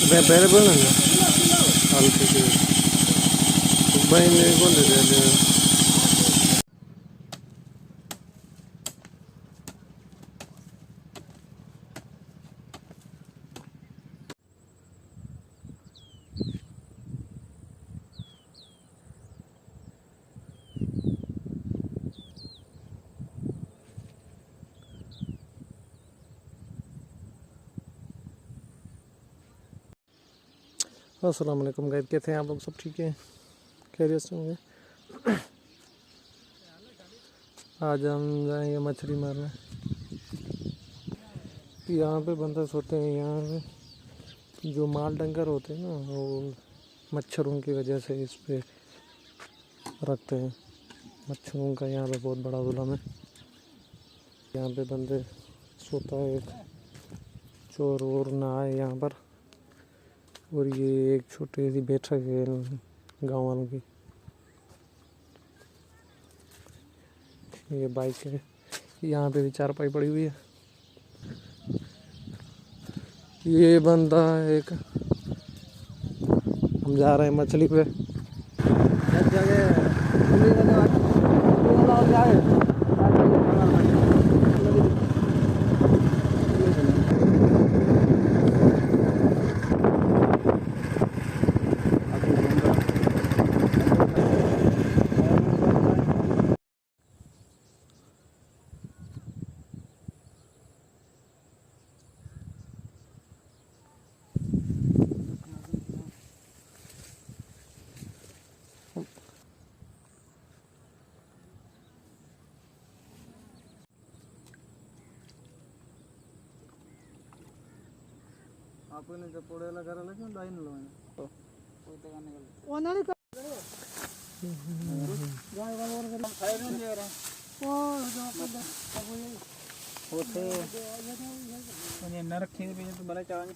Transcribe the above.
available na altitude bay ne gonde de अस्सलाम वालेकुम guys, कैसे हैं आप लोग? सब ठीक है, खैरियत से होंगे। आज हम जाएंगे मछली मारने। यहाँ पे बंदे सोते हैं। यहाँ पे जो माल डंगर होते हैं ना, वो मच्छरों की वजह से इस पे रखते हैं। मच्छरों का यहाँ पे बहुत बड़ा जुल्म है। यहाँ पे बंदे सोता है, एक चोर वोर ना आए यहाँ पर। और ये एक छोटी सी बैठक है गाँव वालों की। ये बाइक है, यहाँ पे भी चारपाई पड़ी हुई है। ये बंदा एक, हम जा रहे हैं मछली पे। आपने जब पोड़ेला करायला किंवा लाईन लावून हो पोते का निघाले ओनाली का गाय गावर गेला खायला नाही रे ओ होते म्हणजे नरक खेळ पे तो मला चावानी